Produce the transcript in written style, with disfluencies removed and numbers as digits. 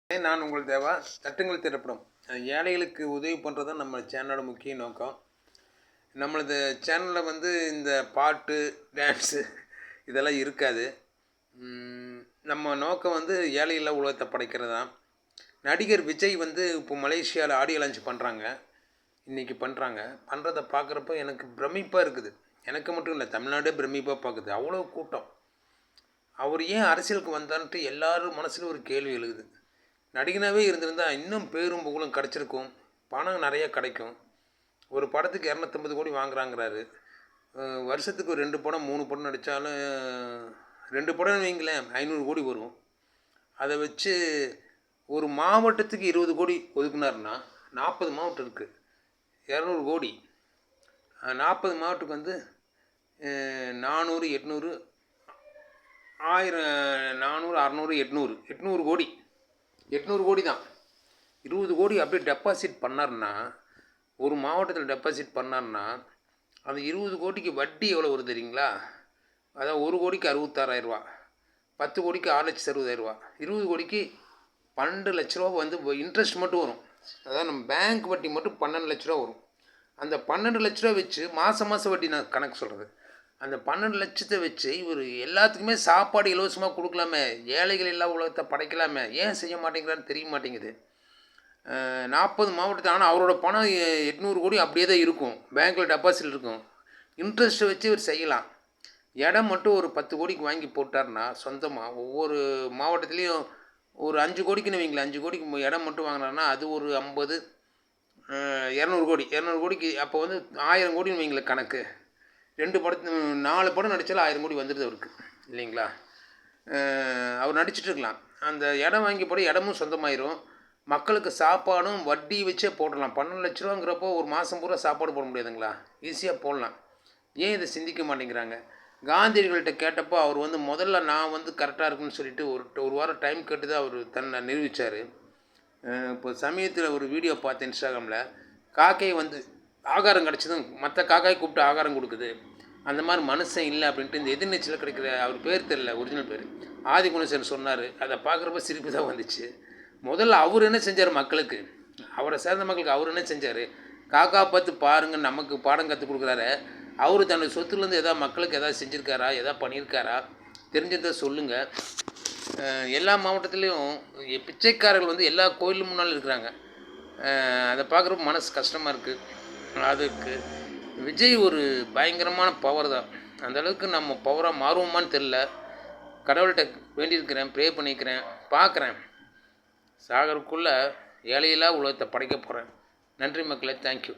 நான் உங்கள் தேவா. தட்டுங்கள் திரைப்படம் ஏழைகளுக்கு உதவி பண்ணுறது தான் நம்ம சேனலோட முக்கிய நோக்கம். நம்மளது சேனலில் இந்த பாட்டு, டான்ஸு இதெல்லாம் இருக்காது. நம்ம நோக்கம் ஏழையில்லா உலகத்தை படைக்கிறது தான். நடிகர் விஜய் இப்போ மலேசியாவில் ஆடியோ லான்ச் பண்ணுறாங்க. இன்றைக்கி பண்ணுறத பார்க்குறப்ப எனக்கு பிரமிப்பாக இருக்குது. எனக்கு மட்டும் இல்லை, தமிழ்நாடே பிரமிப்பாக பார்க்குது. அவ்வளோ கூட்டம். அவர் ஏன் அரசியலுக்கு வந்தான்ட்டு எல்லாரும் மனசில் ஒரு கேள்வி எழுகுது. நடிகனாகவே இருந்திருந்தால் இன்னும் பேரும் புகழும் கிடச்சிருக்கும், பணம் நிறைய கிடைக்கும். ஒரு படத்துக்கு 250 கோடி வாங்குறாங்கிறாரு. வருஷத்துக்கு ஒரு 2 படம் 3 படம் நடித்தாலும் 2 படம் வைங்களேன் 500 கோடி வரும். அதை வச்சு ஒரு மாவட்டத்துக்கு 20 கோடி ஒதுக்குனாருன்னா 40 மாவட்டம் இருக்குது, 200 கோடி. 40 மாவட்டத்துக்கு 400 800 1000 400 600 800 கோடி. 800 கோடி தான். 20 கோடி அப்படியே டெபாசிட் பண்ணார்னா, ஒரு மாவட்டத்தில் டெபாசிட் பண்ணார்னா அந்த 20 கோடிக்கு வட்டி எவ்வளோ வருது தெரியுங்களா? அதான் 1 கோடிக்கு 66,000 ரூபா, 10 கோடிக்கு 6,60,000 ரூபா, 20 கோடிக்கு 12 லட்ச ரூபா இன்ட்ரெஸ்ட் மட்டும் வரும். அதாவது நம்ம பேங்க் வட்டி மட்டும் 12 லட்ச ரூபா வரும். அந்த 12 லட்ச ரூபா வச்சு மாதம் வட்டி நான் கணக்கு சொல்கிறது. அந்த 12 லட்சத்தை வச்சு இவர் எல்லாத்துக்குமே சாப்பாடு இலவசமாக கொடுக்கலாமே, ஏழைகள் எல்லா உலகத்தை படைக்கலாமே, ஏன் செய்ய மாட்டேங்கிறான்னு தெரிய மாட்டேங்குது. 40 மாவட்டத்தில். ஆனால் அவரோட பணம் 800 கோடி அப்படியே தான் இருக்கும், பேங்க்கில் டெபாசிட் இருக்கும். இன்ட்ரெஸ்ட்டை வச்சு இவர் செய்யலாம். இடம் மட்டும் ஒரு 10 கோடிக்கு வாங்கி போட்டார்னா சொந்தமாக ஒவ்வொரு மாவட்டத்துலேயும் ஒரு 5 கோடிக்குன்னு வைங்களேன், 5 கோடிக்கு இடம் மட்டும் வாங்கினார்னா அது ஒரு 50 200 கோடி. 200 கோடிக்கு அப்போ 1000 கோடின்னு வைங்களேன் கணக்கு. 4 படம் நடித்தாலும் 1000 கோடி வந்துடுது அவருக்கு, இல்லைங்களா? அவர் நடிச்சிட்டு இருக்கலாம். அந்த இடம் வாங்கி போட இடமும் சொந்தமாயிரும். மக்களுக்கு சாப்பாடும் வட்டி வச்சே போடலாம். 12 லட்ச ரூபாங்கிறப்போ ஒரு மாதம் பூரா சாப்பாடு போட முடியாதுங்களா? ஈஸியாக போடலாம். ஏன் இதை சிந்திக்க மாட்டேங்கிறாங்க? காந்தியடிகள்கிட்ட கேட்டப்போ அவர் முதல்ல நான் கரெக்டாக இருக்குன்னு சொல்லிட்டு ஒரு வாரம் டைம் கேட்டு தான் அவர் தன்னை நிரூபித்தார். இப்போ சமயத்தில் ஒரு வீடியோ பார்த்தேன் இன்ஸ்டாகிராமில். காக்கை ஆகாரம் கிடச்சதும் மற்ற காக்காய் கூப்பிட்டு ஆகாரம் கொடுக்குது. அந்த மாதிரி மனுஷன் இல்லை அப்படின்ட்டு இந்த எதிர்நீச்சலில் கிடைக்கிற அவர் பேர் தெரியல, ஒரிஜினல் பேர் ஆதிகுணேசன் சொன்னார். அதை பார்க்குறப்ப சிரிப்பு தான் வந்துச்சு. முதல்ல அவர் என்ன செஞ்சார் மக்களுக்கு, அவரை சேர்ந்த மக்களுக்கு அவர் என்ன செஞ்சார்? காக்கா பார்த்து பாருங்கள், நமக்கு பாடம் கற்றுக் கொடுக்குறாரு. அவர் தன்னுடைய சொத்துலேருந்து எதாவது மக்களுக்கு எதாவது செஞ்சுருக்காரா, எதாவது பண்ணியிருக்காரா? தெரிஞ்சதை சொல்லுங்கள். எல்லா மாவட்டத்துலேயும் பிச்சைக்காரர்கள் எல்லா கோயிலும் முன்னால் இருக்கிறாங்க. அதை பார்க்குறப்ப மனசு கஷ்டமாக இருக்குது. அதுக்கு விஜய் ஒரு பயங்கரமான பவர் தான். அந்தளவுக்கு நம்ம பவராக மாறுவோமான்னு தெரில. கடவுள்கிட்ட வேண்டியிருக்கிறேன், ப்ரே பண்ணியிருக்கிறேன், பார்க்குறேன். சாகருக்குள்ளே ஏழையில்லா உலகத்தை படைக்க போகிறேன். நன்றி மக்களே, தேங்க்யூ.